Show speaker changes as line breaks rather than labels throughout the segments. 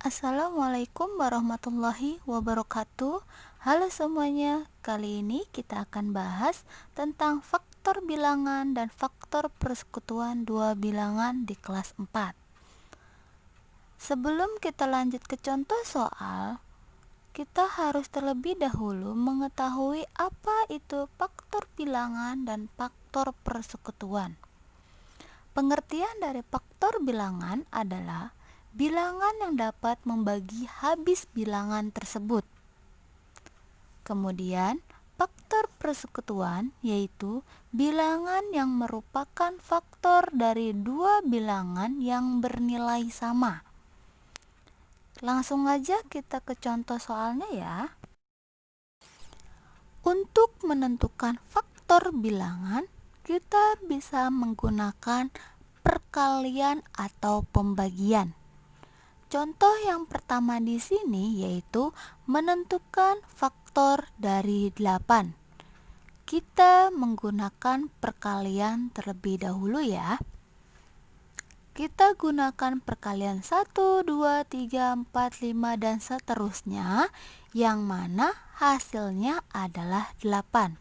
Assalamualaikum warahmatullahi wabarakatuh. Halo semuanya, kali ini kita akan bahas tentang faktor bilangan dan faktor persekutuan dua bilangan di kelas 4. Sebelum kita lanjut ke contoh soal, kita harus terlebih dahulu mengetahui apa itu faktor bilangan dan faktor persekutuan. Pengertian dari faktor bilangan adalah bilangan yang dapat membagi habis bilangan tersebut. Kemudian, faktor persekutuan yaitu bilangan yang merupakan faktor dari dua bilangan yang bernilai sama. Langsung aja kita ke contoh soalnya ya. Untuk menentukan faktor bilangan, kita bisa menggunakan perkalian atau pembagian. Contoh yang pertama di sini yaitu menentukan faktor dari 8. Kita menggunakan perkalian terlebih dahulu ya. Kita gunakan perkalian 1, 2, 3, 4, 5 dan seterusnya, yang mana hasilnya adalah 8.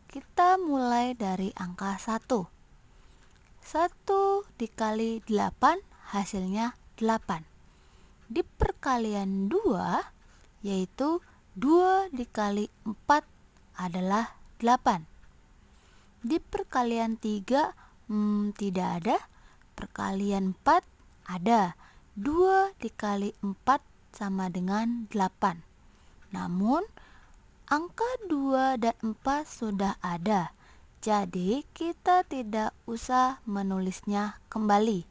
Kita mulai dari angka 1. 1 dikali 8 hasilnya 8. Di perkalian 2 yaitu 2 dikali 4 adalah 8. Di perkalian 3 tidak ada. Perkalian 4 ada. 2 dikali 4 sama dengan 8. Namun angka 2 dan 4 sudah ada. Jadi kita tidak usah menulisnya kembali.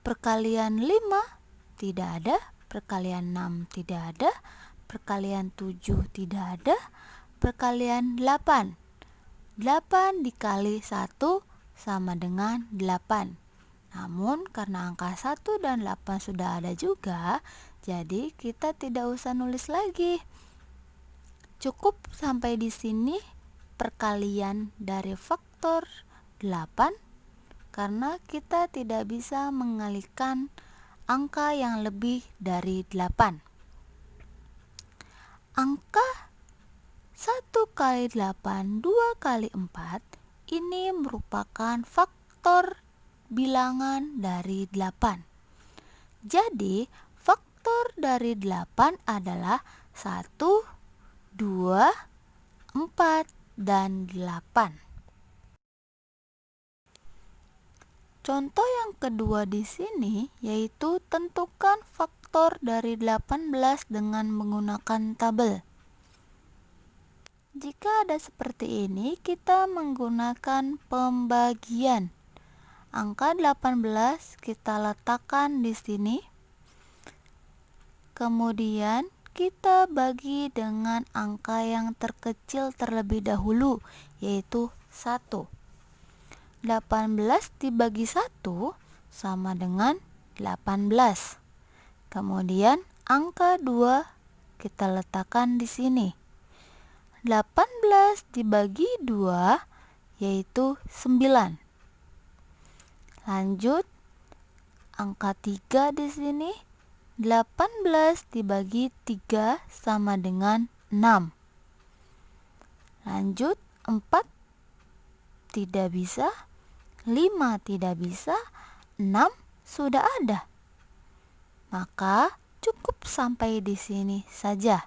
Perkalian 5 tidak ada, perkalian 6 tidak ada, perkalian 7 tidak ada, perkalian 8. 8 dikali 1 sama dengan 8. Namun karena angka 1 dan 8 sudah ada juga, jadi kita tidak usah nulis lagi. Cukup sampai di sini perkalian dari faktor 8 karena kita tidak bisa mengalihkan angka yang lebih dari 8. Angka 1 kali 8, 2 kali 4 ini merupakan faktor bilangan dari 8. Jadi, faktor dari 8 adalah 1, 2, 4, dan 8. Contoh yang kedua di sini yaitu tentukan faktor dari 18 dengan menggunakan tabel. Jika ada seperti ini, kita menggunakan pembagian. Angka 18 kita letakkan di sini. Kemudian kita bagi dengan angka yang terkecil terlebih dahulu, yaitu 1. 18 dibagi 1 sama dengan 18. Kemudian angka 2 kita letakkan di sini. 18 dibagi 2 yaitu 9. Lanjut angka 3 di sini. 18 dibagi 3 sama dengan 6. Lanjut 4 tidak bisa. 5 tidak bisa, 6 sudah ada. Maka cukup sampai di sini saja.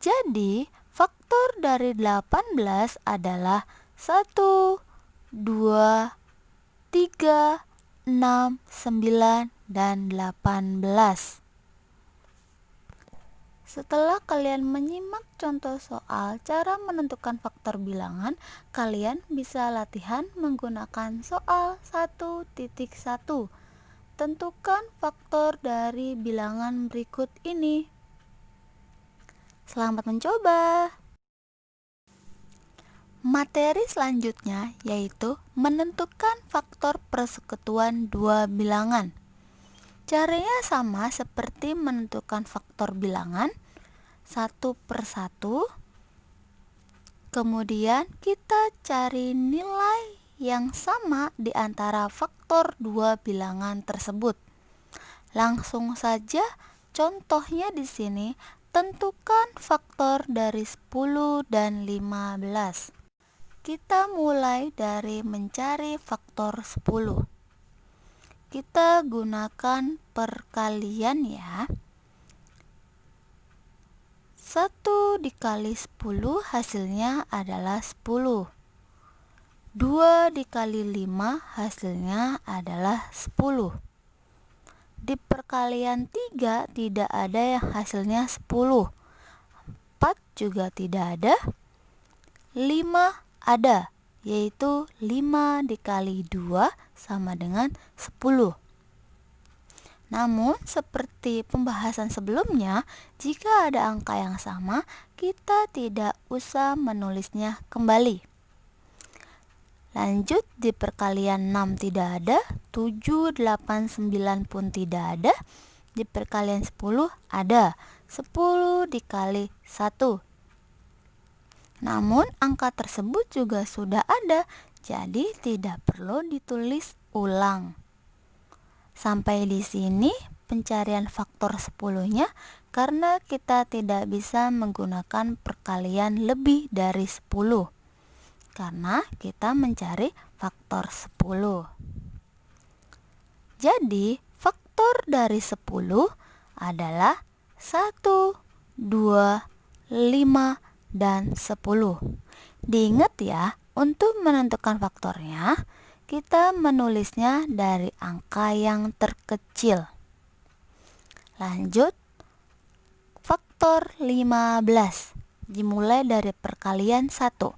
Jadi, faktor dari 18 adalah 1, 2, 3, 6, 9, dan 18. Setelah kalian menyimak contoh soal cara menentukan faktor bilangan, kalian bisa latihan menggunakan soal 1.1. Tentukan faktor dari bilangan berikut ini. Selamat mencoba. Materi selanjutnya yaitu menentukan faktor persekutuan dua bilangan. Caranya sama seperti menentukan faktor bilangan, satu per satu. Kemudian kita cari nilai yang sama di antara faktor dua bilangan tersebut. Langsung saja contohnya di sini, tentukan faktor dari 10 dan 15. Kita mulai dari mencari faktor 10. Kita gunakan perkalian ya. 1 dikali 10 hasilnya adalah 10. 2 dikali 5 hasilnya adalah 10. Di perkalian 3 tidak ada yang hasilnya 10. 4 juga tidak ada. 5 ada, yaitu 5 dikali 2 sama dengan 10. Namun, seperti pembahasan sebelumnya, jika ada angka yang sama, kita tidak usah menulisnya kembali. Lanjut, di perkalian 6 tidak ada, 7, 8, 9 pun tidak ada. Di perkalian 10 ada, 10 dikali 1. Namun, angka tersebut juga sudah ada, jadi tidak perlu ditulis ulang. Sampai di sini pencarian faktor 10-nya karena kita tidak bisa menggunakan perkalian lebih dari 10. Karena kita mencari faktor 10. Jadi, faktor dari 10 adalah 1, 2, 5, dan 10. Diingat ya, untuk menentukan faktornya, kita menulisnya dari angka yang terkecil. Lanjut, faktor 15 dimulai dari perkalian 1.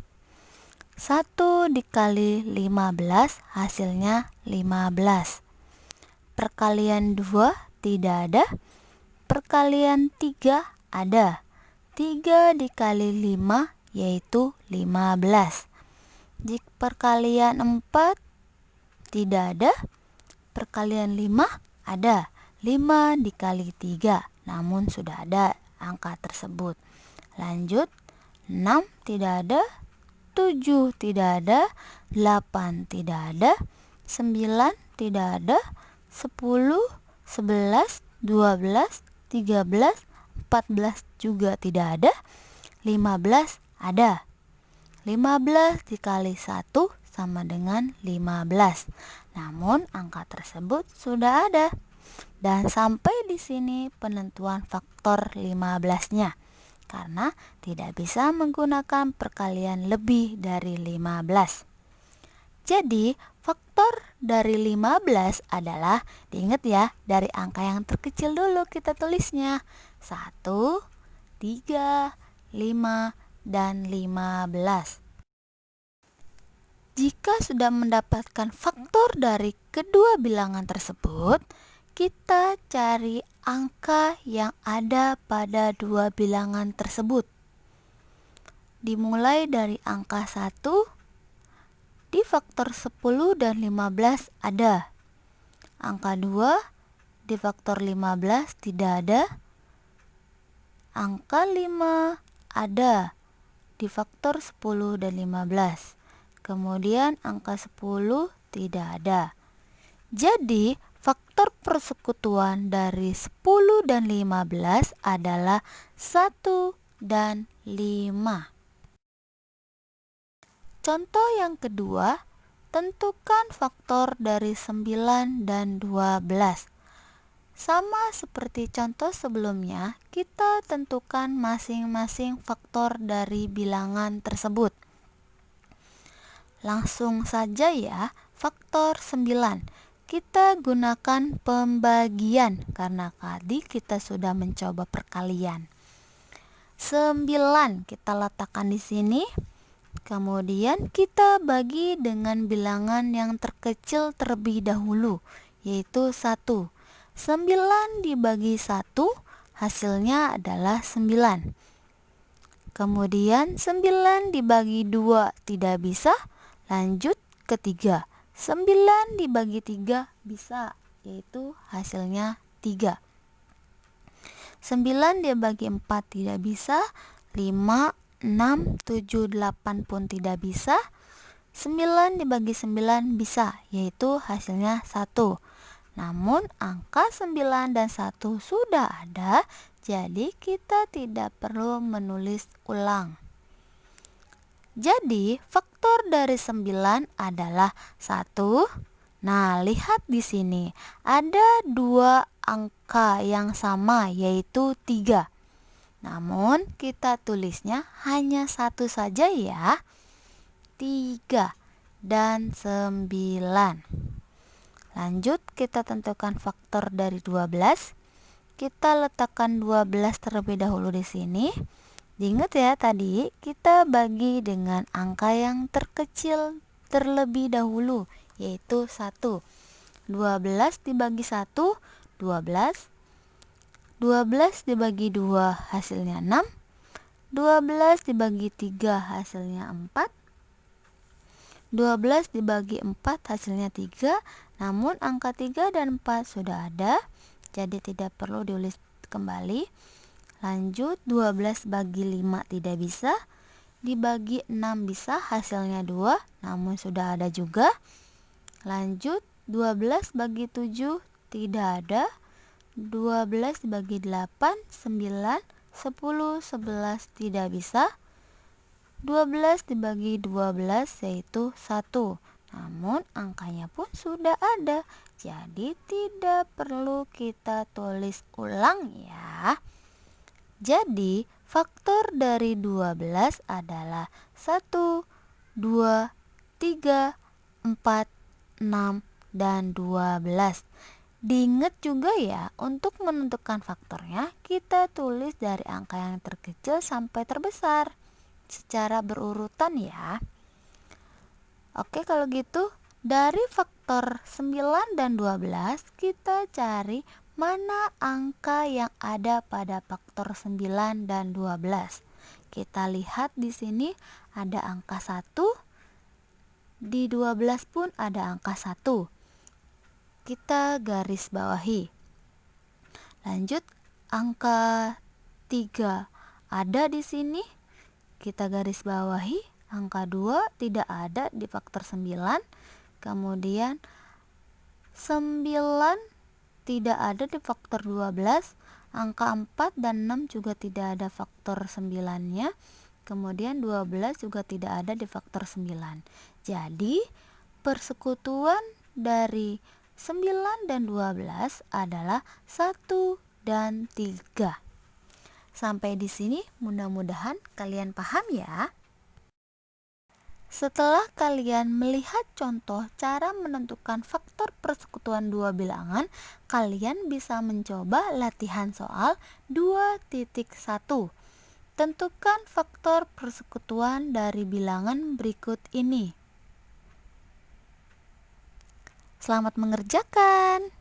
1 dikali 15 hasilnya 15. Perkalian 2 tidak ada. Perkalian 3 ada. 3 dikali 5 yaitu 15. Di perkalian 4 tidak ada. Perkalian 5 ada. 5 dikali 3, namun sudah ada angka tersebut. Lanjut, 6 tidak ada, 7 tidak ada, 8 tidak ada, 9 tidak ada, 10, 11, 12, 13, 14 juga tidak ada, 15 ada. 15 dikali 1 sama dengan 15. Namun angka tersebut sudah ada. Dan sampai di sini penentuan faktor 15-nya. Karena tidak bisa menggunakan perkalian lebih dari 15. Jadi, faktor dari 15 adalah, diingat ya, dari angka yang terkecil dulu kita tulisnya. 1, 3, 5, dan 15. Jika sudah mendapatkan faktor dari kedua bilangan tersebut, kita cari angka yang ada pada dua bilangan tersebut. Dimulai dari angka 1, di faktor 10 dan 15 ada. Angka 2, di faktor 15 tidak ada. Angka 5 ada di faktor 10 dan 15. Kemudian angka 10 tidak ada. Jadi, faktor persekutuan dari 10 dan 15 adalah 1 dan 5. Contoh yang kedua, tentukan faktor dari 9 dan 12. Sama seperti contoh sebelumnya, kita tentukan masing-masing faktor dari bilangan tersebut. Langsung saja ya, faktor 9. Kita gunakan pembagian karena tadi kita sudah mencoba perkalian. 9 kita letakkan di sini. Kemudian kita bagi dengan bilangan yang terkecil terlebih dahulu, yaitu 1. 9 dibagi 1 hasilnya adalah 9. Kemudian 9 dibagi 2 tidak bisa. Lanjut ke 3. 9 dibagi 3 bisa, yaitu hasilnya 3. 9 dibagi 4 tidak bisa. 5, 6, 7, 8 pun tidak bisa. 9 dibagi 9 bisa, yaitu hasilnya 1. Namun angka 9 dan 1 sudah ada, jadi kita tidak perlu menulis ulang. Jadi faktor dari 9 adalah 1. Nah, lihat di sini. Ada dua angka yang sama, yaitu 3. Namun kita tulisnya hanya satu saja ya. 3 dan 9. Lanjut, kita tentukan faktor dari 12. Kita letakkan 12 terlebih dahulu di sini. Diingat ya, tadi kita bagi dengan angka yang terkecil terlebih dahulu, yaitu 1. 12 dibagi 1, 12. 12 dibagi 2 hasilnya 6. 12 dibagi 3 hasilnya 4. 12 dibagi 4 hasilnya 3. Namun angka 3 dan 4 sudah ada, jadi tidak perlu ditulis kembali. Lanjut, 12 bagi 5 tidak bisa, dibagi 6 bisa, hasilnya 2, namun sudah ada juga. Lanjut, 12 bagi 7 tidak ada, 12 dibagi 8, 9, 10, 11 tidak bisa, 12 dibagi 12 yaitu 1, namun angkanya pun sudah ada, jadi tidak perlu kita tulis ulang ya. Jadi faktor dari 12 adalah 1, 2, 3, 4, 6, dan 12. Diingat juga ya, untuk menentukan faktornya kita tulis dari angka yang terkecil sampai terbesar secara berurutan ya. Oke, kalau gitu dari faktor 9 dan 12 kita cari mana angka yang ada pada faktor 9 dan 12. Kita lihat di sini ada angka 1. Di 12 pun ada angka 1. Kita garis bawahi. Lanjut, angka 3 ada di sini. Kita garis bawahi. Angka 2 tidak ada di faktor 9. Kemudian 9 tidak ada di faktor 12, angka 4 dan 6 juga tidak ada faktor 9-nya, kemudian 12 juga tidak ada di faktor 9. Jadi persekutuan dari 9 dan 12 adalah 1 dan 3. Sampai di sini mudah-mudahan kalian paham ya. Setelah kalian melihat contoh cara menentukan faktor persekutuan dua bilangan, kalian bisa mencoba latihan soal 2.1. Tentukan faktor persekutuan dari bilangan berikut ini. Selamat mengerjakan.